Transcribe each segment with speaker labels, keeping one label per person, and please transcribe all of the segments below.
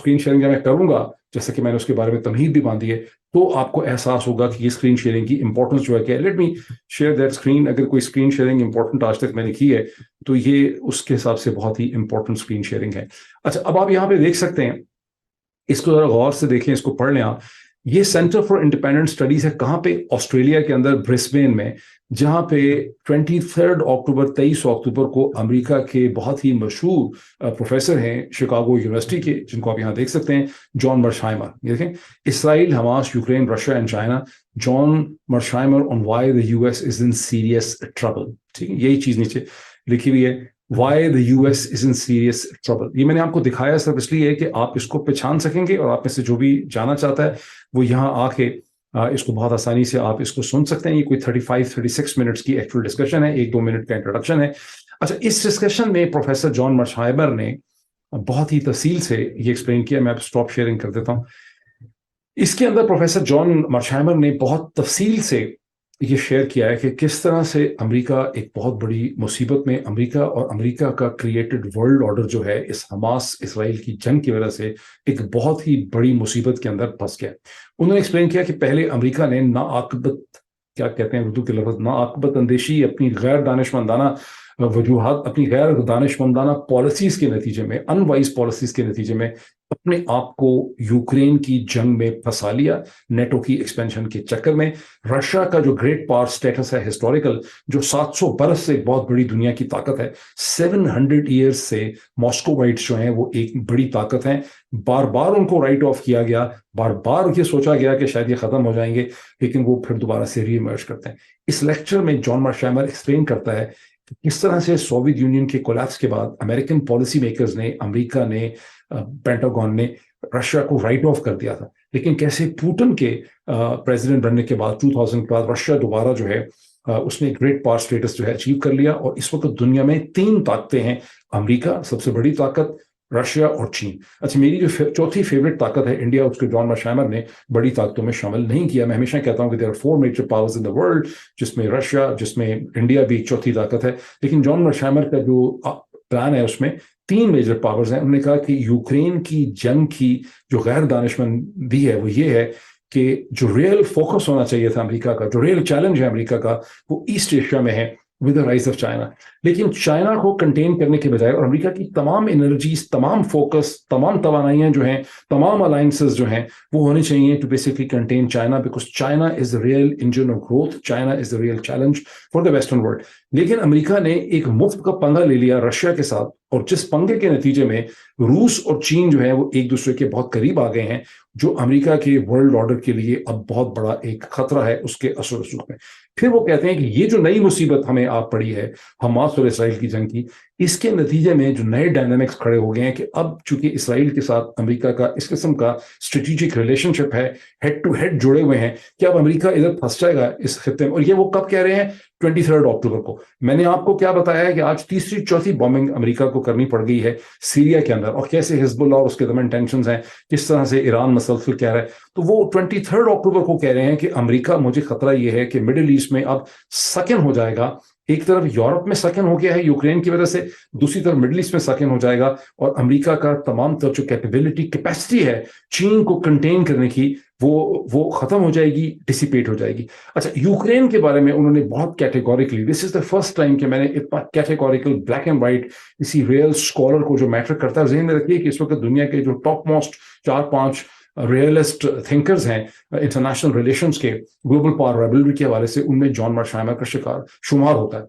Speaker 1: Screen sharing जब मैं करूंगा, जैसे कि मैंने उसके बारे में तमहीद भी बांधी है, तो आपको एहसास होगा कि ये स्क्रीन शेयरिंग की इंपॉर्टेंस जो है क्या है। Let me share that screen. अगर कोई स्क्रीन शेयरिंग इंपॉर्टेंट आज तक मैंने की है तो ये उसके हिसाब से बहुत ही इंपॉर्टेंट स्क्रीन शेयरिंग है। अच्छा, अब आप यहाँ पे देख सकते हैं, इसको जरा गौर से देखें, इसको पढ़ लें आप। ये सेंटर फॉर इंडिपेंडेंट स्टडीज है कहाँ पे? ऑस्ट्रेलिया के अंदर, ब्रिस्बेन में, जहाँ पे 23 अक्टूबर को अमेरिका के बहुत ही मशहूर प्रोफेसर हैं शिकागो यूनिवर्सिटी के, जिनको आप यहाँ देख सकते हैं, जॉन मर्शाइमर। ये देखें, Israel, Hamas, Ukraine, Russia and China, John Mearsheimer on why the US is in serious trouble. ठीक है, यही चीज नीचे लिखी हुई है, Why the US is in serious trouble। ये मैंने आपको दिखाया सिर्फ इसलिए है कि आप इसको पहचान सकेंगे, और आप में से जो भी जानना चाहता है वो यहाँ आके इसको बहुत आसानी से आप इसको सुन सकते हैं। ये कोई 35-36 मिनट्स की एक्चुअल डिस्कशन है, 1-2 मिनट का इंट्रोडक्शन है। अच्छा, इस डिस्कशन में प्रोफेसर जॉन मर्शाइमर ने बहुत ही तफसील से ये एक्सप्लेन किया। मैं स्टॉप शेयरिंग कर देता हूँ। इसके अंदर प्रोफेसर जॉन मर्शाइमर ने बहुत तफसील से ये शेयर किया है कि किस तरह से अमेरिका एक बहुत बड़ी मुसीबत में, अमेरिका और अमेरिका का क्रिएटेड वर्ल्ड ऑर्डर जो है, इस हमास इसराइल की जंग की वजह से एक बहुत ही बड़ी मुसीबत के अंदर फंस गया। उन्होंने एक्सप्लेन किया कि पहले अमेरिका ने नाआकबत, क्या कहते हैं उर्दू के लफ्ज, नाआकबत अंदेशी, अपनी गैर दानिशमंदाना वजूहात, अपनी गैर दानिशमंदाना पॉलिसीज के नतीजे में, अनवाइज पॉलिसीज के नतीजे में अपने आप को यूक्रेन की जंग में फंसा लिया, नेटो की एक्सपेंशन के चक्कर में। रशिया का जो ग्रेट पावर स्टेटस है हिस्टोरिकल, जो 700 बरस से एक बहुत बड़ी दुनिया की ताकत है, 700 ईयर्स से मॉस्कोवाइट्स जो हैं वो एक बड़ी ताकत हैं। बार बार उनको राइट ऑफ किया गया, बार बार ये सोचा गया कि शायद ये खत्म हो जाएंगे, लेकिन वो फिर दोबारा से रीइमर्ज करते हैं। इस लेक्चर में जॉन मर्शाइमर एक्सप्लेन करता है कि किस तरह से सोवियत यूनियन के कोलैप्स के बाद अमेरिकन पॉलिसी मेकर्स ने, अमेरिका ने, पेंटागन ने रशिया को राइट ऑफ कर दिया था, लेकिन कैसे पुतिन के प्रेसिडेंट बनने के बाद 2000 के बाद रशिया दोबारा जो है उसने ग्रेट पावर स्टेटस जो है अचीव कर लिया। और इस वक्त दुनिया में 3 ताकतें हैं, अमेरिका सबसे बड़ी ताकत, रशिया और चीन। अच्छा, मेरी जो चौथी फेवरेट ताकत है इंडिया, उसको जॉन मर्शाइमर ने बड़ी ताकतों में शामिल नहीं किया। मैं हमेशा कहता हूं कि there are 4 major powers in the world, जिसमें रशिया, जिसमें इंडिया भी एक चौथी ताकत है, लेकिन जॉन मर्शाइमर का जो प्लान है उसमें 3 मेजर पावर्स हैं। उन्होंने कहा कि यूक्रेन की जंग की जो गैर दानिशमंदी है वो ये है कि जो रियल फोकस होना चाहिए था अमेरिका का, जो रियल चैलेंज है अमेरिका का, वो ईस्ट एशिया में है with the rise of China. लेकिन चाइना को कंटेन करने के बजाय, और अमेरिका की तमाम एनर्जीज, तमाम फोकस, तमाम तवानाइयां जो हैं, तमाम अलायंसेस जो हैं, वो होनी चाहिए to basically contain China, because China is the real engine of growth, China is the real challenge for the western world. लेकिन अमेरिका ने एक मुफ्त का पंगा ले लिया रशिया के साथ, और जिस पंगे के नतीजे में रूस और चीन जो है वो एक दूसरे के बहुत करीब आ गए हैं, जो अमेरिका के वर्ल्ड ऑर्डर के लिए अब बहुत बड़ा एक खतरा है उसके असर रसूख में। फिर वो कहते हैं कि ये जो नई मुसीबत हमें आप पड़ी है, हमास और इसराइल की जंग की, इसके नतीजे में जो नए डायनामिक्स खड़े हो गए हैं कि अब चूंकि इसराइल के साथ अमेरिका का इस किस्म का स्ट्रेटेजिक रिलेशनशिप है, हेड टू हेड जुड़े हुए हैं, कि अब अमेरिका इधर फंस जाएगा इस खित्ते में। और ये वो कब कह रहे हैं? 23 अक्टूबर को। मैंने आपको क्या बताया है कि आज तीसरी चौथी बॉम्बिंग अमेरिका को करनी पड़ गई है सीरिया के अंदर, और कैसे हिजबुल्लाह और उसके दरमियान टेंशंस हैं, किस तरह से ईरान मसलसल कह रहा है। तो वो 23 अक्टूबर को कह रहे हैं कि अमेरिका, मुझे खतरा ये है कि मिडिल ईस्ट में अब सकन हो जाएगा। एक तरफ यूरोप में सकन हो गया है यूक्रेन की वजह से, दूसरी तरफ मिडिल ईस्ट में सकन हो जाएगा, और अमेरिका का तमाम तरह जो कैपेसिटी है चीन को कंटेन करने की, वो खत्म हो जाएगी, डिसिपेट हो जाएगी। अच्छा, यूक्रेन के बारे में उन्होंने बहुत categorically, this is the first time कि मैंने इतना कैटेगोरिकल ब्लैक एंड व्हाइट किसी रियल स्कॉलर को जो मैटर करता है, ज़हन में रखिए कि इस वक्त दुनिया के जो टॉप मोस्ट 4-5 रियलिस्ट थिंकर्स हैं इंटरनेशनल रिलेशंस के, ग्लोबल पावर राइवलरी के हवाले से, उनमें जॉन मर्शाइमर का शुमार होता है।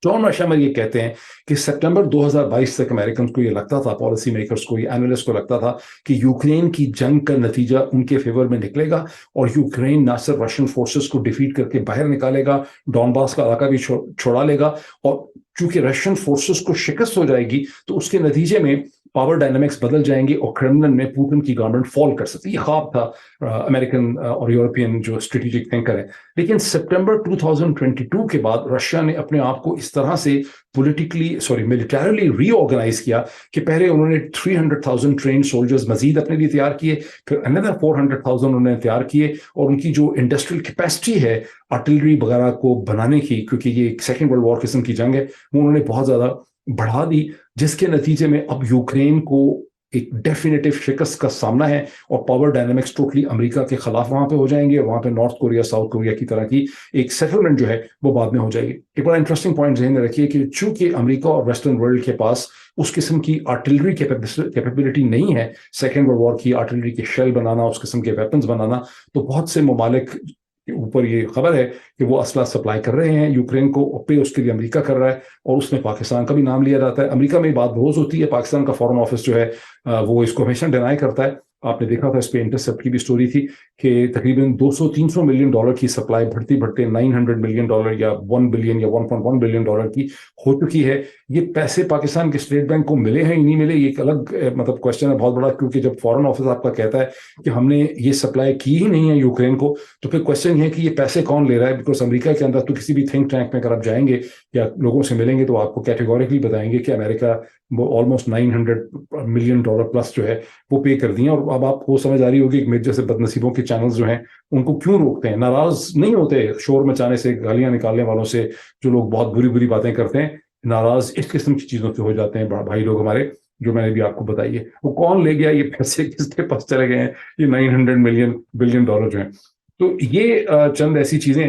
Speaker 1: जॉन मर्शाइमर ये कहते हैं कि सितंबर 2022 तक अमेरिकन को ये लगता था, पॉलिसी मेकर्स को, ये एनालिस्ट को लगता था कि यूक्रेन की जंग का नतीजा उनके फेवर में निकलेगा, और यूक्रेन ना सिर्फ रशियन फोर्सेस को डिफीट करके बाहर निकालेगा, डॉनबास का इलाका भी छोड़ा लेगा, और चूंकि रशियन फोर्सेस को शिकस्त हो जाएगी तो उसके नतीजे में पावर डायनामिक्स बदल जाएंगे और क्रेमलिन में पुतिन की गवर्नमेंट फॉल कर सकती है। ये ख्वाब था अमेरिकन और यूरोपियन जो स्ट्रेटेजिक थिंकर है। लेकिन सितंबर 2022 के बाद रशिया ने अपने आप को इस तरह से मिलिटरली रीऑर्गेनाइज किया कि पहले उन्होंने 300,000 ट्रेन सोल्जर्स मजीद अपने लिए तैयार किए, फिर अनदर 400,000 उन्होंने तैयार किए, और उनकी जो इंडस्ट्रियल कैपेसिटी है आर्टिलरी वगैरह को बनाने की, क्योंकि ये सेकेंड वर्ल्ड वॉर किस्म की जंग है, वो उन्होंने बहुत ज्यादा बढ़ा दी, जिसके नतीजे में अब यूक्रेन को ایک ڈیفینیٹو شکست کا سامنا ہے اور پاور ڈائنامکس ٹوٹلی امریکہ کے خلاف وہاں پہ ہو جائیں گے. وہاں پہ نارتھ کوریا ساؤتھ کوریا کی طرح کی ایک سیٹلمنٹ جو ہے وہ بعد میں ہو جائے گی. ایک بڑا انٹرسٹنگ پوائنٹ ذہن میں رکھیے کہ چونکہ امریکہ اور ویسٹرن ورلڈ کے پاس اس قسم کی آرٹلری کیپیبلٹی نہیں ہے سیکنڈ ورلڈ وار کی آرٹلری کے شیل بنانا, اس قسم کے ویپنز بنانا, تو بہت سے ممالک کے اوپر یہ خبر ہے کہ وہ اسلحہ سپلائی کر رہے ہیں یوکرین کو, پہ اس کے لیے امریکہ کر رہا ہے اور اس میں پاکستان کا بھی نام لیا جاتا ہے. امریکہ میں بات روز ہوتی ہے, پاکستان کا فارن آفس جو ہے وہ اس کو ہمیشہ ڈینائی کرتا ہے. آپ نے دیکھا تھا اس پہ انٹرسپٹ کی بھی سٹوری تھی کہ تقریباً $200-300 ملین کی سپلائی بڑھتی بڑھتے $900 ملین یا 1 بلین یا 1.1 بلین کی ہو چکی ہے. یہ پیسے پاکستان کے اسٹیٹ بینک کو ملے ہیں ہی نہیں ملے, یہ ایک الگ مطلب کوشچن ہے بہت بڑا, کیونکہ جب فارن آفس آپ کا کہتا ہے کہ ہم نے یہ سپلائی کی ہی نہیں ہے یوکرین کو, تو پھر کوشچن یہ ہے کہ یہ پیسے کون لے رہا ہے. بیکاز امریکہ کے اندر تو کسی بھی تھنک ٹینک میں اگر آپ جائیں گے یا لوگوں سے ملیں گے تو آپ کو کیٹیگوریکلی بتائیں گے کہ امریکہ آلموسٹ $900 ملین پلس جو ہے وہ پے کر دیے. اور اب آپ کو سمجھ آ رہی ہوگی کہ میرے جیسے بدنصیبوں کے چینلز جو ہیں ان کو کیوں روکتے ہیں. ناراض نہیں ہوتے شور مچانے سے, گالیاں نکالنے والوں سے, جو لوگ بہت بری بری باتیں کرتے ہیں, ناراض اس قسم کی چیزوں سے ہو جاتے ہیں بھائی لوگ ہمارے, جو میں نے بھی آپ کو بتائی ہے. وہ کون لے گیا یہ پیسے, کس کے پاس چلے گئے ہیں یہ $900 بلین جو ہیں. تو یہ چند ایسی چیزیں